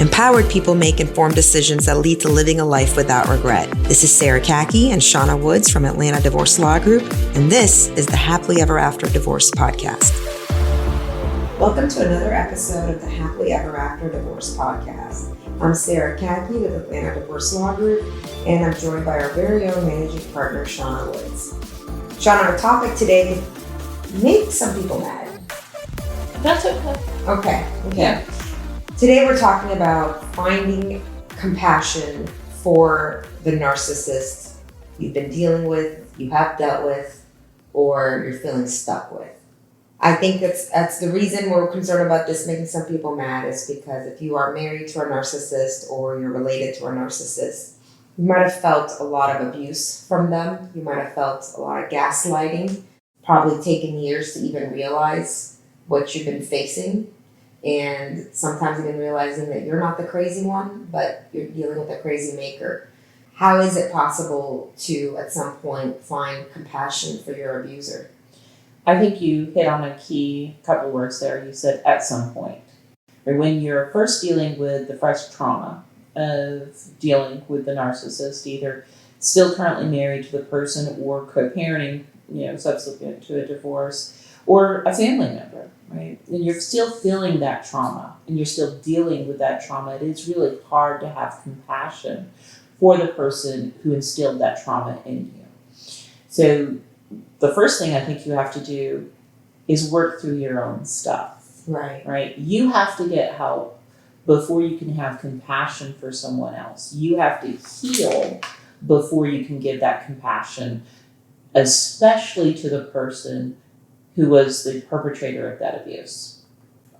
Empowered people make informed decisions that lead to living a life without regret. This is Sarah Kaki and Shauna Woods from Atlanta Divorce Law Group, and this is the Happily Ever After Divorce Podcast. Welcome to another episode of the Happily Ever After Divorce Podcast. I'm Sarah Kaki with Atlanta Divorce Law Group, and I'm joined by our very own managing partner, Shauna Woods. Shauna, our topic today makes some people mad. That's okay. Okay. Yeah. Today we're talking about finding compassion for the narcissist you've been dealing with, you have dealt with, or you're feeling stuck with. I think that's the reason we're concerned about this making some people mad, is because if you are married to a narcissist or you're related to a narcissist, you might have felt a lot of abuse from them. You might have felt a lot of gaslighting, probably taken years to even realize what you've been facing. And sometimes even realizing that you're not the crazy one, but you're dealing with a crazy maker. How is it possible to, at some point, find compassion for your abuser? I think you hit on a key couple words there. You said at some point. Or when you're first dealing with the fresh trauma of dealing with the narcissist, either still currently married to the person or co-parenting, subsequent to a divorce, or a family member, right? And you're still feeling that trauma and you're still dealing with that trauma. It is really hard to have compassion for the person who instilled that trauma in you. So the first thing I think you have to do is work through your own stuff. Right? You have to get help before you can have compassion for someone else. You have to heal before you can give that compassion, especially to the person who was the perpetrator of that abuse.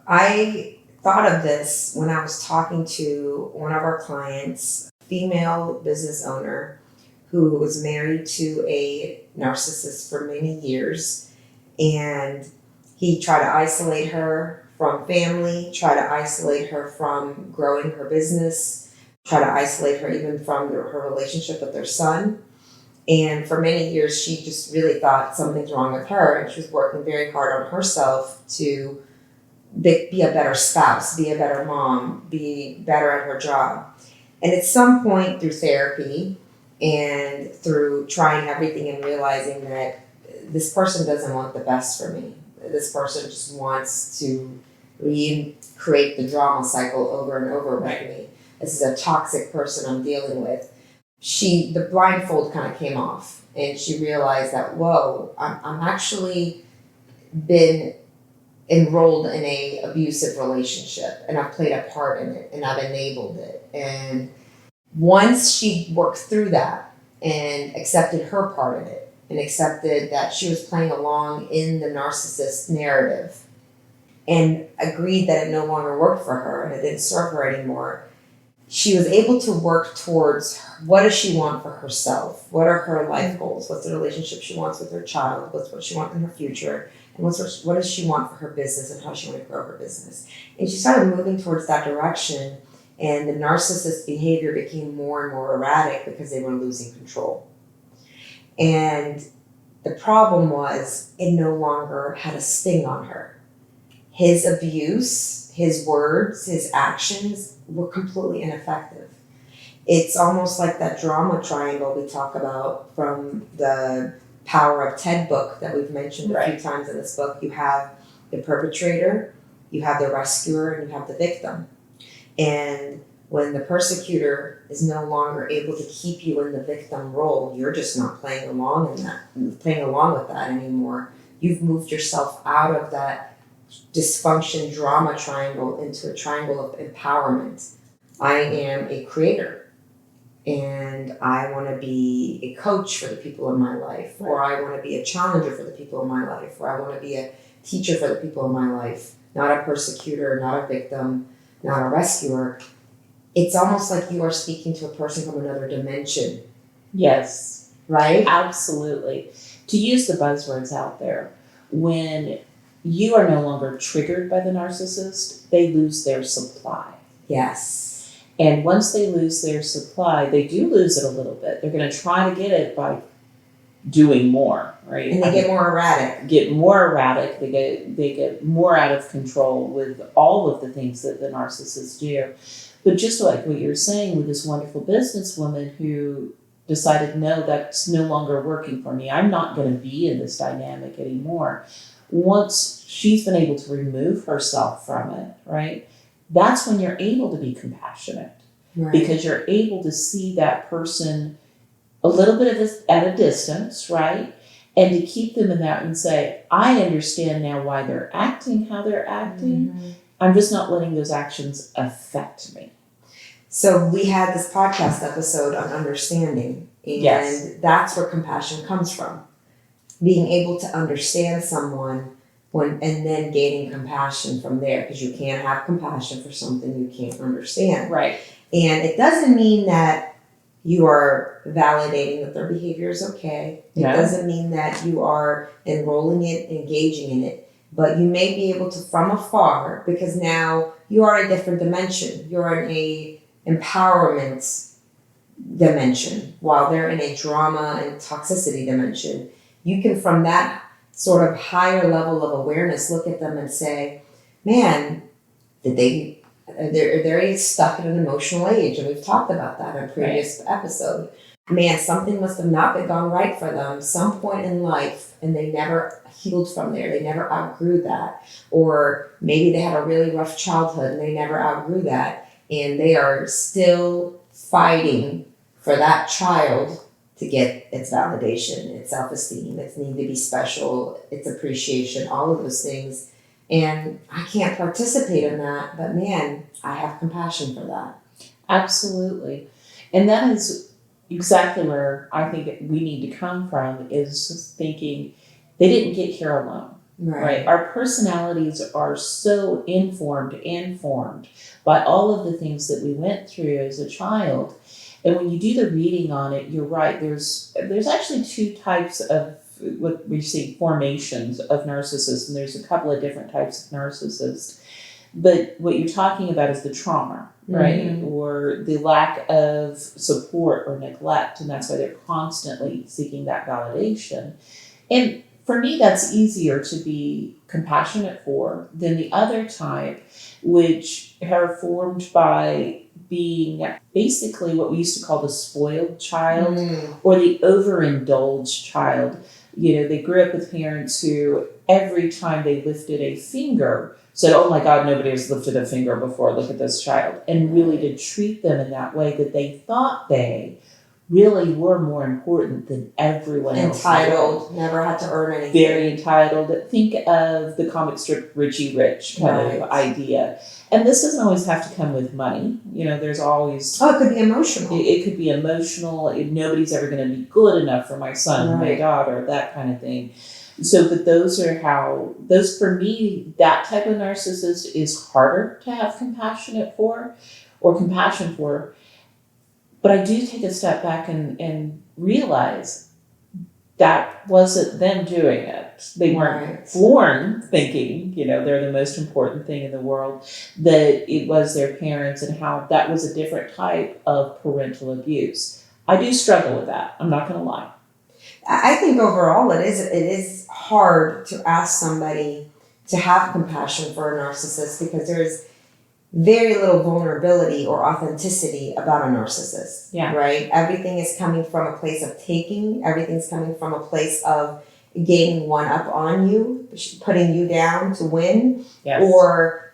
I thought of this when I was talking to one of our clients, female business owner, who was married to a narcissist for many years. And he tried to isolate her from family, try to isolate her from growing her business, try to isolate her even from her relationship with their son. And for many years, she just really thought something's wrong with her. And she was working very hard on herself to be a better spouse, be a better mom, be better at her job. And at some point through therapy and through trying everything and realizing that this person doesn't want the best for me. This person just wants to recreate the drama cycle over and over with me. This is a toxic person I'm dealing with. The blindfold kind of came off, and she realized that, whoa, I'm actually been enrolled in a abusive relationship, and I've played a part in it, and I've enabled it. And once she worked through that and accepted her part in it, and accepted that she was playing along in the narcissist narrative, and agreed that it no longer worked for her and it didn't serve her anymore, she was able to work towards what does she want for herself? What are her life goals? What's the relationship she wants with her child? What's what she wants in her future? And what does she want for her business and how does she want to grow her business? And she started moving towards that direction, and the narcissist behavior became more and more erratic because they were losing control. And the problem was it no longer had a sting on her. His abuse, his words, his actions were completely ineffective. It's almost like that drama triangle we talk about from the Power of Ted book that we've mentioned a few times in this book. You have the perpetrator, you have the rescuer, and you have the victim. And when the persecutor is no longer able to keep you in the victim role, you're just not playing along with that anymore. You've moved yourself out of that dysfunction drama triangle into a triangle of empowerment. I am a creator, and I want to be a coach for the people in my life, or I want to be a challenger for the people in my life, or I want to be a teacher for the people in my life, not a persecutor, not a victim, not a rescuer. It's almost like you are speaking to a person from another dimension. Yes. Right? Absolutely. To use the buzzwords out there, when you are no longer triggered by the narcissist, they lose their supply. Yes. And once they lose their supply, they do lose it a little bit. They're going to try to get it by doing more, right? And they get more erratic. They get more out of control with all of the things that the narcissists do. But just like what you're saying with this wonderful businesswoman who decided, no, that's no longer working for me. I'm not going to be in this dynamic anymore. Once she's been able to remove herself from it, right? That's when you're able to be compassionate. Right. Because you're able to see that person a little bit at a distance, right? And to keep them in that and say, I understand now why they're acting how they're acting. Mm-hmm. I'm just not letting those actions affect me. So we had this podcast episode on understanding, and Yes. that's where compassion comes from. Being able to understand someone and then gaining compassion from there, because you can't have compassion for something you can't understand. Right. And it doesn't mean that you are validating that their behavior is okay. It doesn't mean that you are enrolling it, engaging in it. But you may be able to, from afar, because now you are in a different dimension. You're in a empowerment dimension, while they're in a drama and toxicity dimension. You can, from that sort of higher level of awareness, look at them and say, man, they're stuck in an emotional age, and we've talked about that in a previous episode. Man, something must have not been gone right for them some point in life, and they never healed from there. They never outgrew that. Or maybe they had a really rough childhood and they never outgrew that, and they are still fighting for that child to get its validation, its self-esteem, its need to be special, its appreciation, all of those things. And I can't participate in that, but man, I have compassion for that. Absolutely. And that is exactly where I think we need to come from, is just thinking they didn't get here alone. Right. Our personalities are so informed and formed by all of the things that we went through as a child. And when you do the reading on it, you're right. There's actually two types of what we see formations of narcissists, and there's a couple of different types of narcissists. But what you're talking about is the trauma, right? Mm-hmm. Or the lack of support or neglect, and that's why they're constantly seeking that validation. And for me, that's easier to be compassionate for than the other type, which are formed by being basically what we used to call the spoiled child or the overindulged child. You know, they grew up with parents who every time they lifted a finger said, oh my God, nobody has lifted a finger before, look at this child. And really to treat them in that way, that they thought they really were more important than everyone else. Entitled, never had to earn anything. Very entitled. Think of the comic strip Richie Rich kind of idea. And this doesn't always have to come with money. You know, there's always... Oh, it could be emotional. It could be emotional. Nobody's ever going to be good enough for my son or my daughter, that kind of thing. So, but those for me, that type of narcissist is harder to have compassion for. But I do take a step back and realize that wasn't them doing it. They weren't born thinking, you know, they're the most important thing in the world, that it was their parents, and how that was a different type of parental abuse. I do struggle with that. I'm not going to lie. I think overall it is hard to ask somebody to have compassion for a narcissist, because there's very little vulnerability or authenticity about a narcissist, right? Everything is coming from a place of taking. Everything's coming from a place of gaining one up on you, putting you down to win, or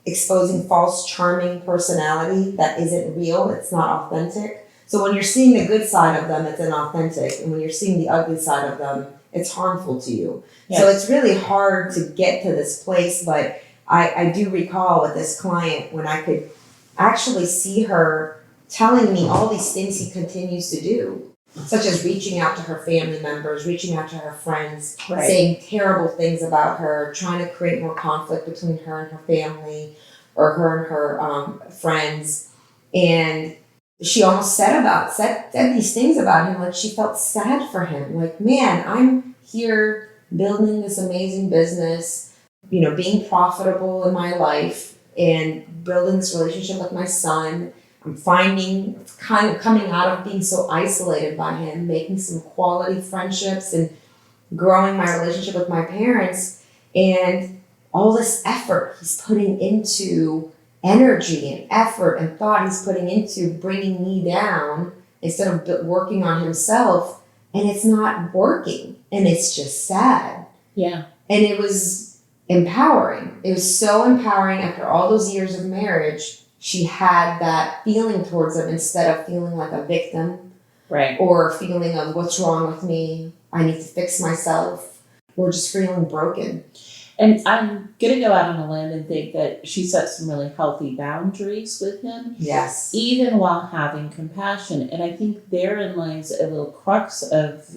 exposing false, charming personality that isn't real. It's not authentic. So when you're seeing the good side of them, it's inauthentic. And when you're seeing the ugly side of them, it's harmful to you. Yes. So it's really hard to get to this place, but I do recall with this client when I could actually see her telling me all these things he continues to do, such as reaching out to her family members, reaching out to her friends, saying terrible things about her, trying to create more conflict between her and her family, or her and her friends. And she almost said these things about him, like she felt sad for him. Like, man, I'm here building this amazing business, you know, being profitable in my life and building this relationship with my son. I'm finding kind of coming out of being so isolated by him, making some quality friendships and growing my relationship with my parents, and all this effort he's putting into energy and effort and thought he's putting into bringing me down instead of working on himself, and it's not working, and it's just sad. Yeah. And it was empowering. It was so empowering after all those years of marriage. She had that feeling towards him instead of feeling like a victim. Right. Or feeling of what's wrong with me, I need to fix myself, or just feeling broken. And I'm going to go out on a limb and think that she set some really healthy boundaries with him. Yes. Even while having compassion. And I think therein lies a little crux of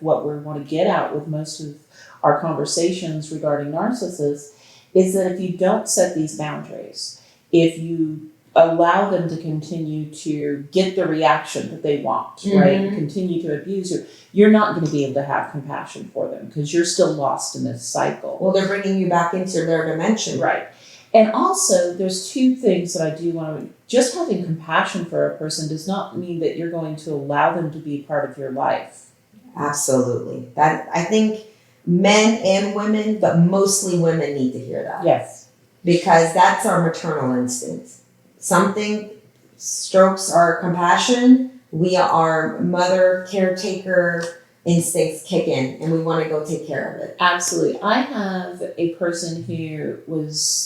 what we want to get at with most of our conversations regarding narcissists, is that if you don't set these boundaries, if you allow them to continue to get the reaction that they want, right? Continue to abuse you, you're not going to be able to have compassion for them because you're still lost in this cycle. Well, they're bringing you back into their dimension. Right. And also, there's two things that I do want to... Just having compassion for a person does not mean that you're going to allow them to be part of your life. Absolutely. That, I think men and women, but mostly women, need to hear that. Yes. Because that's our maternal instinct. Something strokes our compassion, our mother caretaker instincts kick in, and we want to go take care of it. Absolutely. I have a person who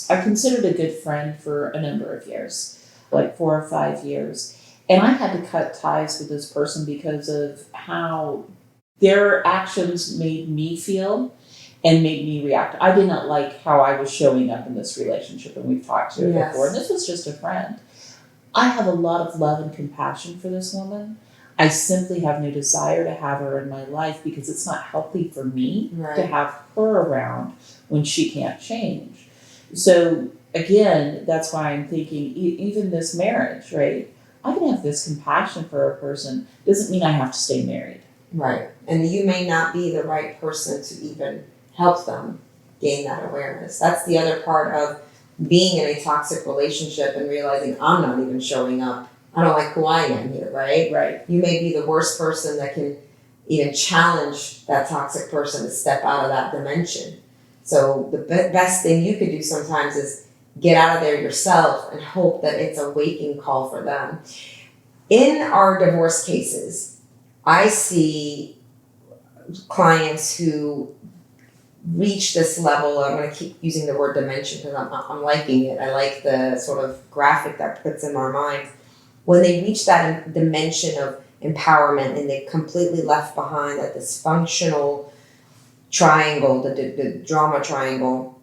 I considered a good friend for a number of years, like 4 or 5 years. And I had to cut ties with this person because of how their actions made me feel and made me react. I did not like how I was showing up in this relationship, and we've talked to it before, and this was just a friend. I have a lot of love and compassion for this woman. I simply have no desire to have her in my life because it's not healthy for me to have her around when she can't change. So again, that's why I'm thinking, even this marriage, right? I can have this compassion for a person. Doesn't mean I have to stay married. Right. And you may not be the right person to even help them gain that awareness. That's the other part of being in a toxic relationship and realizing I'm not even showing up. I don't like who I am here, right? Right. You may be the worst person that can even challenge that toxic person to step out of that dimension. So the best thing you could do sometimes is get out of there yourself and hope that it's a waking call for them. In our divorce cases, I see clients who reach this level. I'm going to keep using the word dimension because I'm liking it. I like the sort of graphic that puts in our mind. When they reach that dimension of empowerment and they completely left behind that dysfunctional triangle, the drama triangle,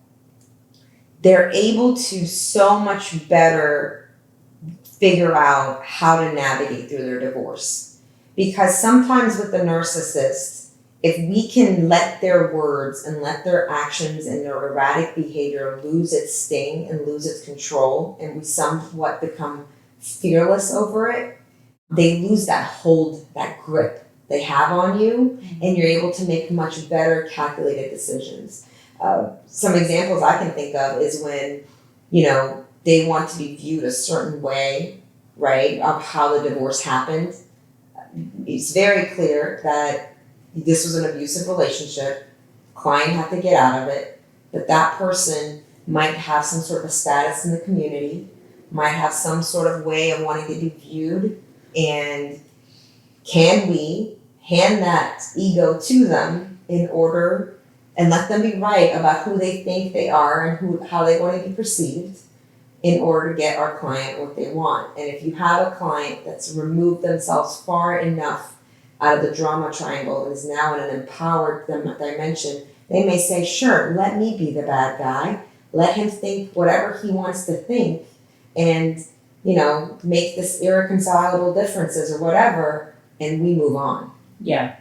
they're able to so much better figure out how to navigate through their divorce. Because sometimes with the narcissist, if we can let their words and let their actions and their erratic behavior lose its sting and lose its control, and we somewhat become fearless over it, they lose that hold, that grip they have on you, and you're able to make much better calculated decisions. Some examples I can think of is when, they want to be viewed a certain way, right, of how the divorce happened. It's very clear that this was an abusive relationship. Client had to get out of it, but that person might have some sort of status in the community, might have some sort of way of wanting to be viewed, and can we hand that ego to them in order and let them be right about who they think they are and how they want to be perceived in order to get our client what they want. And if you have a client that's removed themselves far enough out of the drama triangle and is now in an empowered dimension, they may say, sure, let me be the bad guy. Let him think whatever he wants to think and, make this irreconcilable differences or whatever, and we move on. Yeah.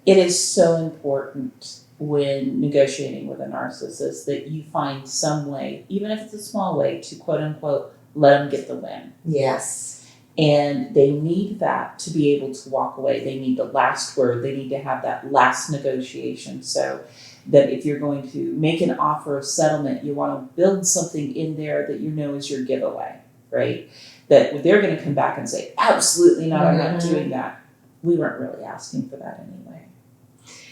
It is so important when negotiating with a narcissist that you find some way, even if it's a small way, to quote unquote, let them get the win. Yes. And they need that to be able to walk away. They need the last word. They need to have that last negotiation. So that if you're going to make an offer of settlement, you want to build something in there that is your giveaway, right? That they're going to come back and say, absolutely not, I'm not doing that. We weren't really asking for that anyway.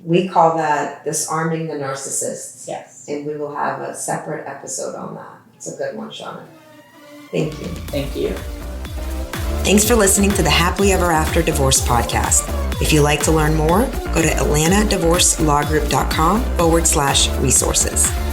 We call that disarming the narcissist. Yes. And we will have a separate episode on that. It's a good one, Shauna. Thank you. Thank you. Thanks for listening to the Happily Ever After Divorce podcast. If you'd like to learn more, go to atlantadivorcelawgroup.com/resources.